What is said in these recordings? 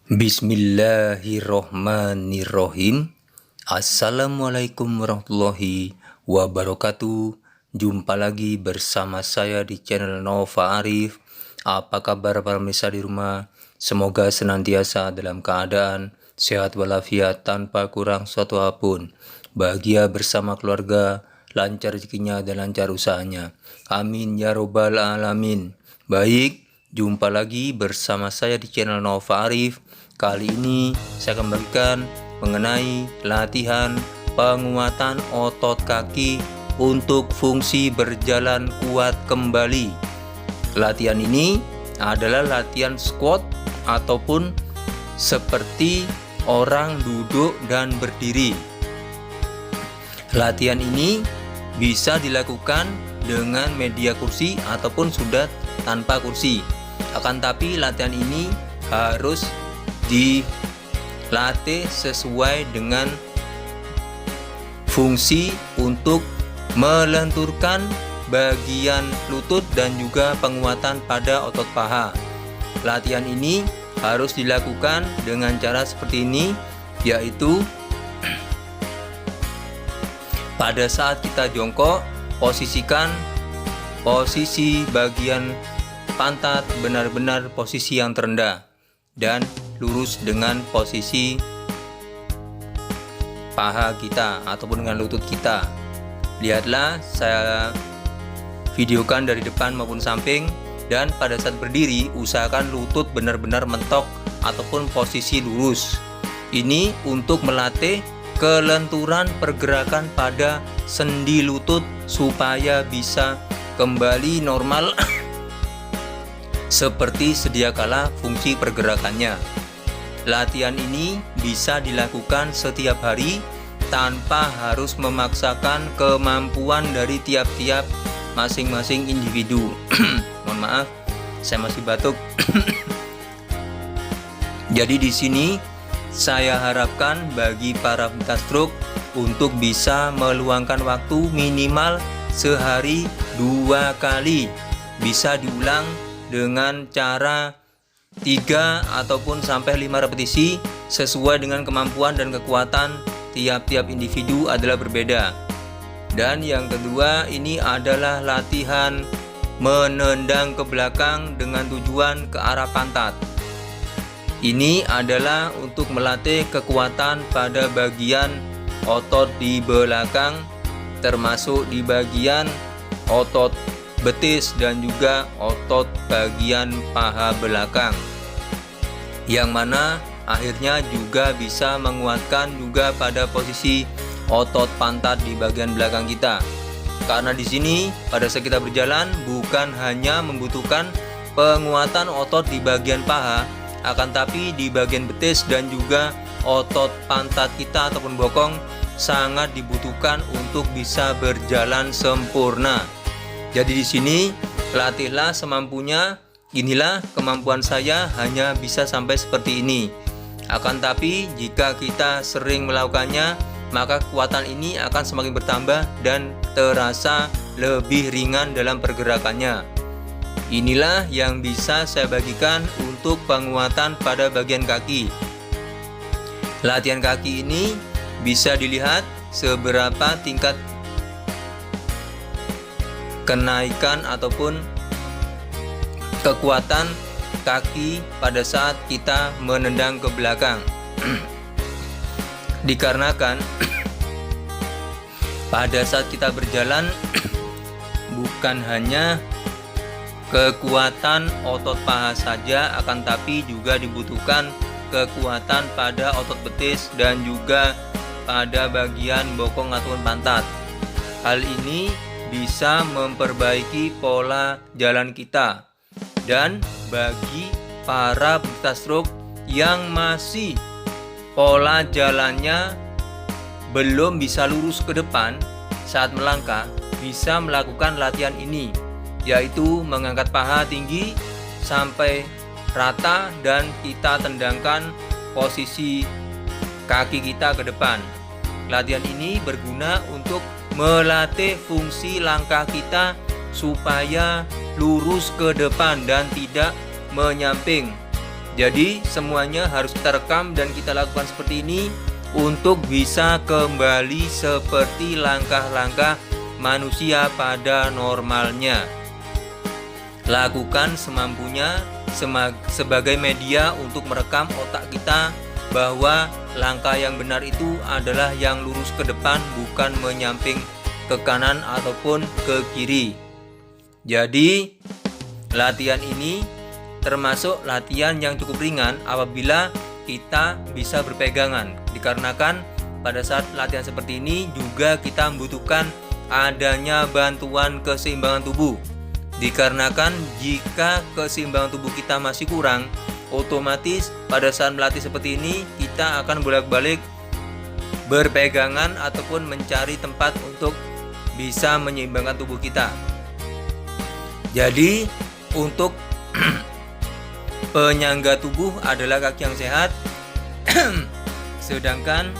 Bismillahirrohmanirrohim. Assalamualaikum warahmatullahi wabarakatuh. Jumpa lagi bersama saya di channel Nova Arif. Apa kabar para pemirsa di rumah? Semoga senantiasa dalam keadaan sehat walafiat tanpa kurang suatu apapun. Bahagia bersama keluarga, lancar rezekinya dan lancar usahanya. Amin ya robbal alamin. Baik, jumpa lagi bersama saya di channel Nova Arif. Kali ini saya akan membagikan mengenai latihan penguatan otot kaki untuk fungsi berjalan kuat kembali. Latihan ini adalah latihan squat ataupun seperti orang duduk dan berdiri. Latihan ini bisa dilakukan dengan media kursi ataupun sudah tanpa kursi. Akan tapi latihan ini harus dilatih sesuai dengan fungsi untuk melenturkan bagian lutut dan juga penguatan pada otot paha. Latihan ini harus dilakukan dengan cara seperti ini, yaitu pada saat kita jongkok, posisikan posisi bagian pantat benar-benar posisi yang terendah dan lurus dengan posisi paha kita ataupun dengan lutut kita. Lihatlah, saya videokan dari depan maupun samping, dan pada saat berdiri usahakan lutut benar-benar mentok ataupun posisi lurus. Ini untuk melatih kelenturan pergerakan pada sendi lutut supaya bisa kembali normal seperti sedia kala fungsi pergerakannya. Latihan ini bisa dilakukan setiap hari tanpa harus memaksakan kemampuan dari tiap-tiap masing-masing individu. Mohon maaf, saya masih batuk. Jadi di sini saya harapkan bagi para penyintas stroke untuk bisa meluangkan waktu minimal sehari 2 kali. Bisa diulang dengan cara 3 ataupun sampai 5 repetisi sesuai dengan kemampuan dan kekuatan tiap-tiap individu adalah berbeda. Dan yang kedua, ini adalah latihan menendang ke belakang dengan tujuan ke arah pantat. Ini adalah untuk melatih kekuatan pada bagian otot di belakang, termasuk di bagian otot betis dan juga otot bagian paha belakang, yang mana akhirnya juga bisa menguatkan juga pada posisi otot pantat di bagian belakang kita. Karena di sini pada saat kita berjalan bukan hanya membutuhkan penguatan otot di bagian paha, akan tapi di bagian betis dan juga otot pantat kita ataupun bokong sangat dibutuhkan untuk bisa berjalan sempurna. Jadi di sini latihlah semampunya. Inilah kemampuan saya, hanya bisa sampai seperti ini. Akan tapi jika kita sering melakukannya, maka kekuatan ini akan semakin bertambah dan terasa lebih ringan dalam pergerakannya. Inilah yang bisa saya bagikan untuk penguatan pada bagian kaki. Latihan kaki ini bisa dilihat seberapa tingkat kenaikan ataupun kekuatan kaki pada saat kita menendang ke belakang. Dikarenakan pada saat kita berjalan bukan hanya kekuatan otot paha saja, akan tapi juga dibutuhkan kekuatan pada otot betis dan juga pada bagian bokong ataupun pantat. Hal ini bisa memperbaiki pola jalan kita. Dan bagi para penderita stroke yang masih pola jalannya belum bisa lurus ke depan saat melangkah, bisa melakukan latihan ini, yaitu mengangkat paha tinggi sampai rata dan kita tendangkan posisi kaki kita ke depan. Latihan ini berguna untuk melatih fungsi langkah kita supaya lurus ke depan dan tidak menyamping. Jadi semuanya harus kita rekam dan kita lakukan seperti ini untuk bisa kembali seperti langkah-langkah manusia pada normalnya. Lakukan semampunya sebagai media untuk merekam otak kita bahwa langkah yang benar itu adalah yang lurus ke depan, bukan menyamping ke kanan ataupun ke kiri. Jadi latihan ini termasuk latihan yang cukup ringan apabila kita bisa berpegangan, dikarenakan pada saat latihan seperti ini juga kita membutuhkan adanya bantuan keseimbangan tubuh. Dikarenakan jika keseimbangan tubuh kita masih kurang, otomatis pada saat melatih seperti ini kita akan bolak-balik berpegangan ataupun mencari tempat untuk bisa menyeimbangkan tubuh kita. Jadi untuk penyangga tubuh adalah kaki yang sehat, sedangkan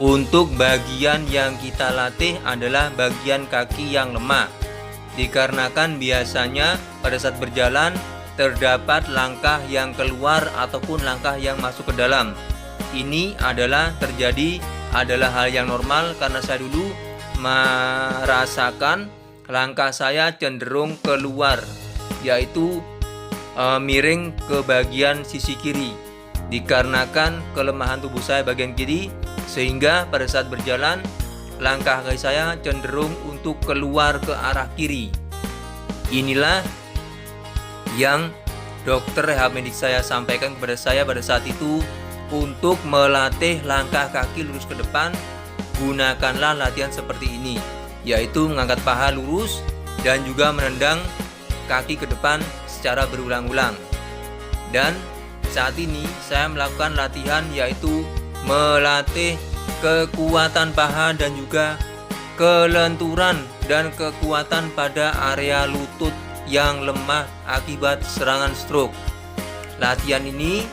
untuk bagian yang kita latih adalah bagian kaki yang lemah. Dikarenakan biasanya pada saat berjalan terdapat langkah yang keluar ataupun langkah yang masuk ke dalam. Ini adalah hal yang normal karena saya dulu merasakan langkah saya cenderung keluar, yaitu miring ke bagian sisi kiri. Dikarenakan kelemahan tubuh saya bagian kiri, sehingga pada saat berjalan langkah kaki saya cenderung untuk keluar ke arah kiri. Inilah yang dokter rehab medik saya sampaikan kepada saya pada saat itu. Untuk melatih langkah kaki lurus ke depan, gunakanlah latihan seperti ini, yaitu mengangkat paha lurus dan juga menendang kaki ke depan secara berulang-ulang. Dan saat ini saya melakukan latihan yaitu melatih kekuatan paha dan juga kelenturan dan kekuatan pada area lutut yang lemah akibat serangan stroke. Latihan ini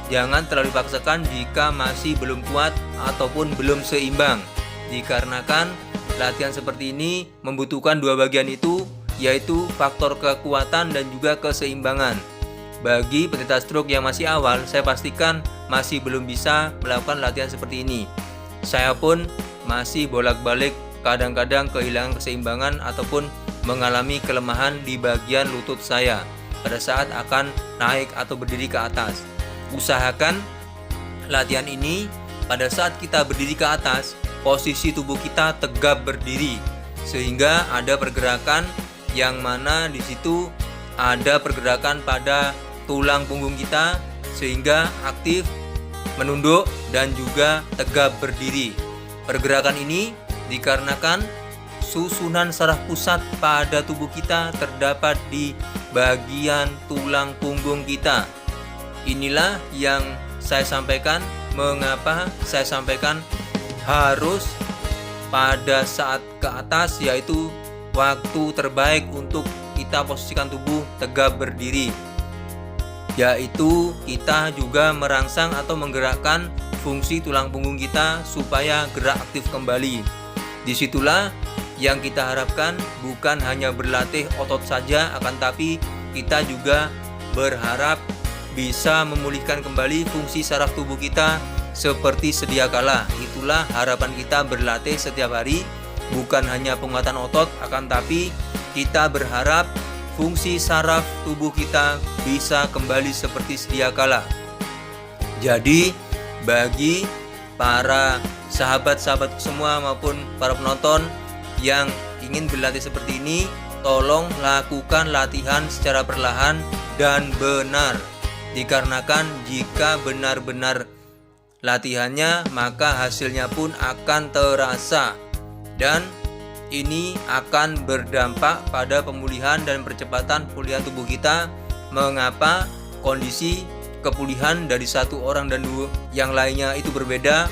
jangan terlalu dipaksakan jika masih belum kuat ataupun belum seimbang, dikarenakan latihan seperti ini membutuhkan dua bagian itu, yaitu faktor kekuatan dan juga keseimbangan. Bagi penderita stroke yang masih awal, saya pastikan masih belum bisa melakukan latihan seperti ini. Saya pun masih bolak-balik kadang-kadang kehilangan keseimbangan ataupun mengalami kelemahan di bagian lutut saya pada saat akan naik atau berdiri ke atas. Usahakan latihan ini pada saat kita berdiri ke atas, posisi tubuh kita tegap berdiri, sehingga ada pergerakan yang mana di situ ada pergerakan pada tulang punggung kita sehingga aktif, menunduk dan juga tegap berdiri. Pergerakan ini dikarenakan susunan saraf pusat pada tubuh kita terdapat di bagian tulang punggung kita. Inilah yang saya sampaikan, mengapa saya sampaikan harus pada saat ke atas, yaitu waktu terbaik untuk kita posisikan tubuh tegap berdiri, yaitu kita juga merangsang atau menggerakkan fungsi tulang punggung kita supaya gerak aktif kembali. Disitulah yang kita harapkan, bukan hanya berlatih otot saja, akan tapi kita juga berharap bisa memulihkan kembali fungsi saraf tubuh kita seperti sedia kala. Itulah harapan kita berlatih setiap hari, bukan hanya penguatan otot, akan tapi kita berharap fungsi saraf tubuh kita bisa kembali seperti sedia kala. Jadi bagi para sahabat-sahabat semua maupun para penonton yang ingin berlatih seperti ini, tolong lakukan latihan secara perlahan dan benar. Dikarenakan jika benar-benar latihannya, maka hasilnya pun akan terasa, dan ini akan berdampak pada pemulihan dan percepatan pemulihan tubuh kita. Mengapa kondisi kepulihan dari satu orang dan dua yang lainnya itu berbeda?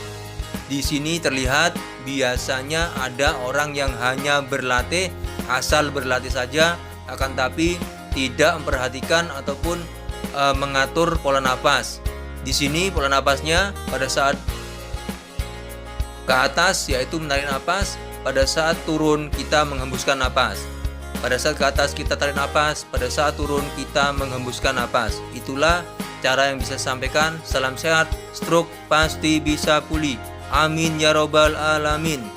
Di sini terlihat biasanya ada orang yang hanya berlatih, asal berlatih saja, akan tapi tidak memperhatikan ataupun mengatur pola napas. Di sini pola napasnya pada saat ke atas yaitu menarik napas, pada saat turun kita menghembuskan napas. Pada saat ke atas kita tarik nafas, pada saat turun kita menghembuskan nafas. Itulah cara yang bisa sampaikan. Salam sehat, stroke pasti bisa pulih. Amin ya robbal alamin.